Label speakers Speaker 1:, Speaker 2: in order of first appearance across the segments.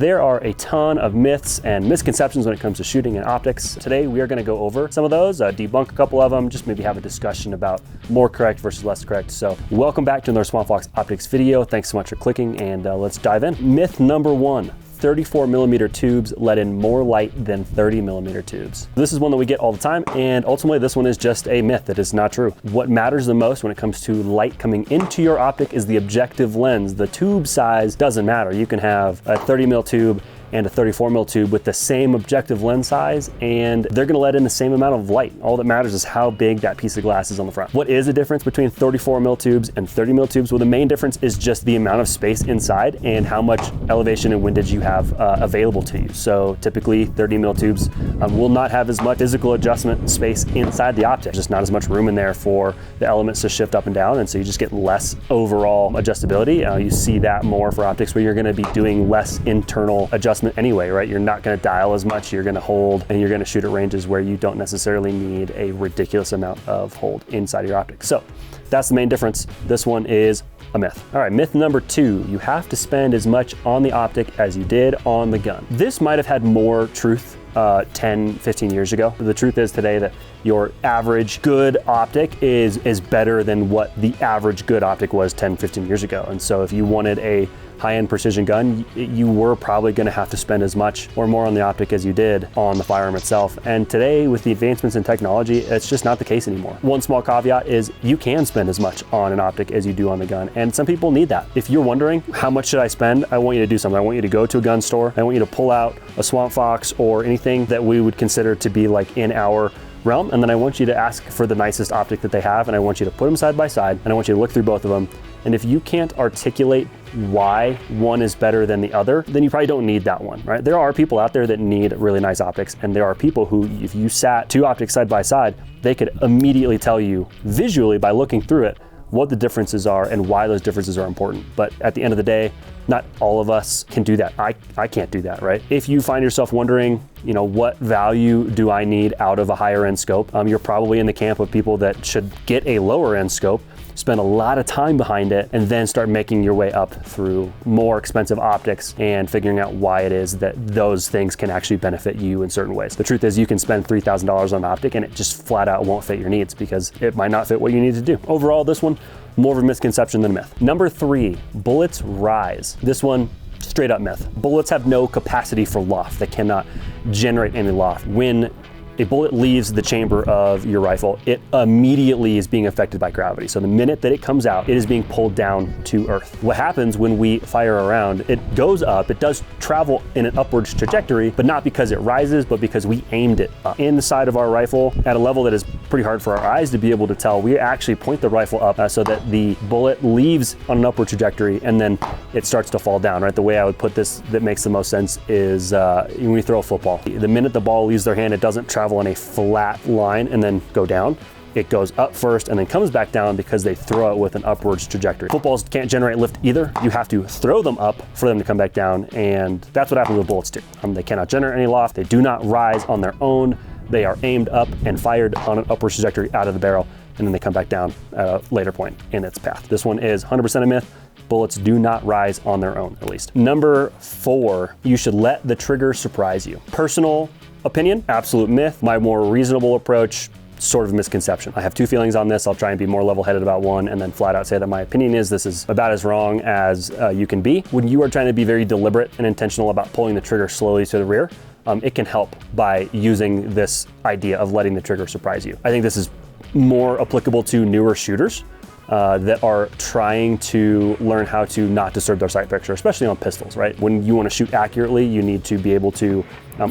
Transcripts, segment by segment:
Speaker 1: There are a ton of myths and misconceptions when it comes to shooting and optics. Today we are going to go over some of those, debunk a couple of them, just maybe have a discussion about more correct versus less correct. So welcome back to another Swampfox Optics video. Thanks so much for clicking, and let's dive in. Myth number one. 34mm tubes let in more light than 30mm tubes. This is one that we get all the time, and ultimately this one is just a myth. That is not true. What matters the most when it comes to light coming into your optic is the objective lens. The tube size doesn't matter. You can have a 30mm tube and a 34mm tube with the same objective lens size, and they're gonna let in the same amount of light. All that matters is how big that piece of glass is on the front. What is the difference between 34mm tubes and 30mm tubes? Well, the main difference is just the amount of space inside and how much elevation and windage you have available to you. So typically 30mm tubes will not have as much physical adjustment space inside the optic. There's just not as much room in there for the elements to shift up and down, and so you just get less overall adjustability. You see that more for optics where you're gonna be doing less internal adjustment anyway, right? You're not going to dial as much, you're going to hold, and you're going to shoot at ranges where you don't necessarily need a ridiculous amount of hold inside your optic. So that's the main difference. This one is a myth. All right, myth number two, you have to spend as much on the optic as you did on the gun. This might have had more truth 10, 15 years ago. The truth is today that your average good optic is better than what the average good optic was 10, 15 years ago. And so if you wanted a high-end precision gun, you were probably going to have to spend as much or more on the optic as you did on the firearm itself. And today, with the advancements in technology, it's just not the case anymore. One small caveat is you can spend as much on an optic as you do on the gun, and some people need that. If you're wondering, how much should I spend? I want you to do something. I want you to go to a gun store. I want you to pull out a Swampfox or anything that we would consider to be like in our realm, and then I want you to ask for the nicest optic that they have, and I want you to put them side by side, and I want you to look through both of them. And if you can't articulate why one is better than the other, then you probably don't need that one, right? There are people out there that need really nice optics, and there are people who, if you sat two optics side by side, they could immediately tell you visually by looking through it what the differences are and why those differences are important. But at the end of the day, not all of us can do that. I can't do that, right? If you find yourself wondering, what value do I need out of a higher end scope? You're probably in the camp of people that should get a lower end scope, spend a lot of time behind it, and then start making your way up through more expensive optics and figuring out why it is that those things can actually benefit you in certain ways. The truth is you can spend $3,000 on an optic and it just flat out won't fit your needs because it might not fit what you need to do. Overall, this one, more of a misconception than a myth. Number three, bullets rise. This one, straight up myth. Bullets have no capacity for loft. They cannot generate any loft. When a bullet leaves the chamber of your rifle, it immediately is being affected by gravity. So the minute that it comes out, it is being pulled down to earth. What happens when we fire around, it goes up, it does travel in an upwards trajectory, but not because it rises, but because we aimed it up. Inside of our rifle, at a level that is pretty hard for our eyes to be able to tell, we actually point the rifle up so that the bullet leaves on an upward trajectory and then it starts to fall down, right? The way I would put this that makes the most sense is when we throw a football. The minute the ball leaves their hand, it doesn't travel on a flat line and then go down. It goes up first and then comes back down because they throw it with an upwards trajectory. Footballs can't generate lift either. You have to throw them up for them to come back down, and that's what happens with bullets too. They cannot generate any loft. They do not rise on their own. They are aimed up and fired on an upward trajectory out of the barrel, and then they come back down at a later point in its path. This one is 100% a myth. Bullets do not rise on their own, at least. Number four, you should let the trigger surprise you. Personal opinion, absolute myth. My more reasonable approach, sort of misconception. I have two feelings on this. I'll try and be more level-headed about one and then flat out say that my opinion is this is about as wrong as you can be. When you are trying to be very deliberate and intentional about pulling the trigger slowly to the rear, it can help by using this idea of letting the trigger surprise you. I think this is more applicable to newer shooters that are trying to learn how to not disturb their sight picture, especially on pistols, right? When you want to shoot accurately, you need to be able to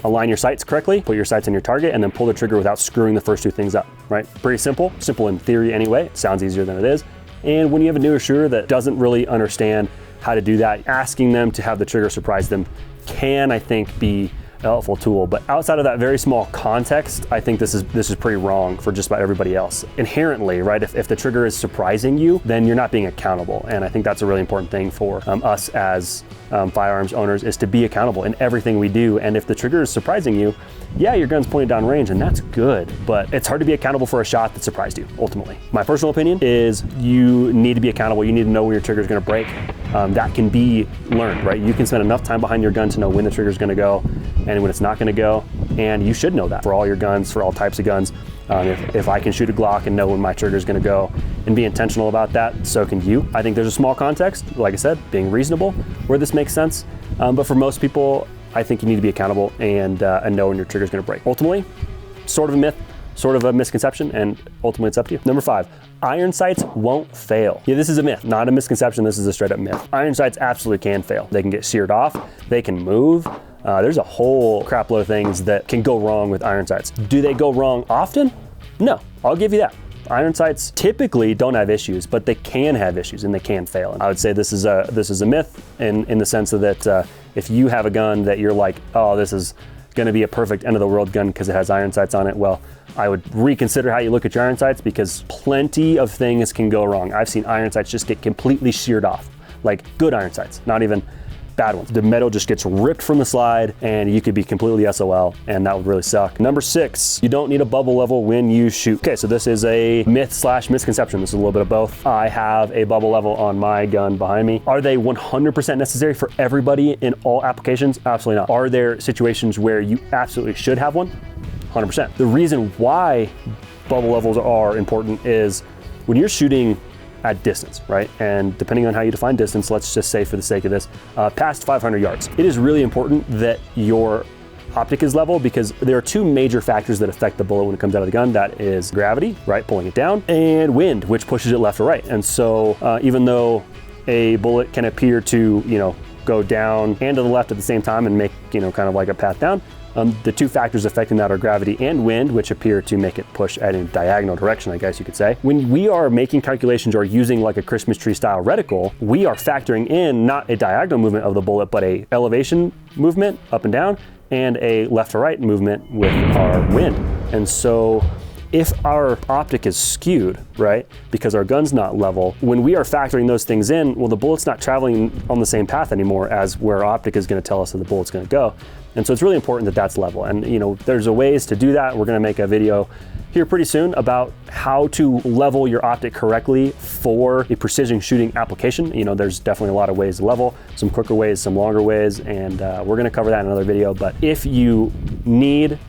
Speaker 1: align your sights correctly, put your sights on your target, and then pull the trigger without screwing the first two things up, right? Pretty simple in theory anyway. It sounds easier than it is. And when you have a newer shooter that doesn't really understand how to do that, asking them to have the trigger surprise them can, I think, be a helpful tool. But outside of that very small context, I think this is pretty wrong for just about everybody else. Inherently, right, if the trigger is surprising you, then you're not being accountable. And I think that's a really important thing for us as firearms owners, is to be accountable in everything we do. And if the trigger is surprising you, yeah, your gun's pointed down range, and that's good, but it's hard to be accountable for a shot that surprised you, ultimately. My personal opinion is you need to be accountable. You need to know when your trigger is gonna break. that can be learned, right? You can spend enough time behind your gun to know when the trigger is going to go and when it's not going to go, and you should know that for all your guns, for all types of guns. If I can shoot a Glock and know when my trigger is going to go and be intentional about that, so can you. I think there's a small context, like I said, being reasonable where this makes sense, but for most people, I think you need to be accountable and know when your trigger is going to break. Ultimately, sort of a myth, sort of a misconception, and ultimately it's up to you. Number 5, iron sights won't fail. Yeah, this is a myth, not a misconception. This is a straight up myth. Iron sights absolutely can fail. They can get sheared off, they can move. There's a whole crap load of things that can go wrong with iron sights. Do they go wrong often? No, I'll give you that. Iron sights typically don't have issues, but they can have issues and they can fail. And I would say this is a myth in the sense that if you have a gun that you're like, oh, this is going to be a perfect end of the world gun because it has iron sights on it, well, I would reconsider how you look at your iron sights, because plenty of things can go wrong. I've seen iron sights just get completely sheared off, like good iron sights, not even bad ones. The metal just gets ripped from the slide and you could be completely SOL, and that would really suck. Number 6, you don't need a bubble level when you shoot. Okay, so this is a myth / misconception. This is a little bit of both. I have a bubble level on my gun behind me. Are they 100% necessary for everybody in all applications? Absolutely not. Are there situations where you absolutely should have one? 100%. The reason why bubble levels are important is when you're shooting at distance, right? And depending on how you define distance, let's just say for the sake of this, past 500 yards. It is really important that your optic is level, because there are 2 major factors that affect the bullet when it comes out of the gun. That is gravity, right, pulling it down, and wind, which pushes it left or right. And so even though a bullet can appear to, go down and to the left at the same time and make, kind of like a path down, the 2 factors affecting that are gravity and wind, which appear to make it push at a diagonal direction, I guess you could say. When we are making calculations or using like a Christmas tree style reticle, we are factoring in not a diagonal movement of the bullet, but a elevation movement up and down and a left to right movement with our wind. And so if our optic is skewed, right, because our gun's not level, when we are factoring those things in, well, the bullet's not traveling on the same path anymore as where our optic is going to tell us that the bullet's going to go. And so it's really important that that's level. And there's a ways to do that. We're going to make a video here pretty soon about how to level your optic correctly for a precision shooting application. There's definitely a lot of ways to level, some quicker ways, some longer ways, and we're going to cover that in another video. But if you need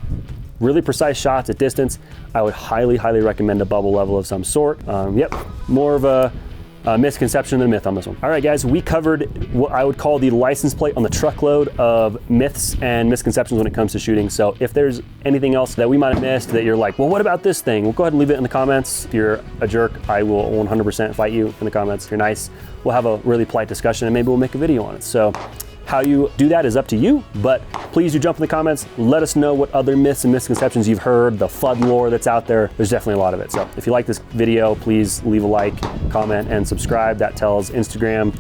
Speaker 1: really precise shots at distance, I would highly, highly recommend a bubble level of some sort. More of a misconception than a myth on this one. All right, guys, we covered what I would call the license plate on the truckload of myths and misconceptions when it comes to shooting. So if there's anything else that we might have missed that you're like, well, what about this thing? Well, go ahead and leave it in the comments. If you're a jerk, I will 100% fight you in the comments. If you're nice, we'll have a really polite discussion and maybe we'll make a video on it. So how you do that is up to you, but please do jump in the comments. Let us know what other myths and misconceptions you've heard, the FUD lore that's out there. There's definitely a lot of it. So if you like this video, please leave a like, comment, and subscribe. That tells Instagram,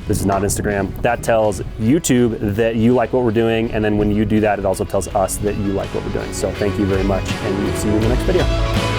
Speaker 1: this is not Instagram, that tells YouTube that you like what we're doing. And then when you do that, it also tells us that you like what we're doing. So thank you very much, and we'll see you in the next video.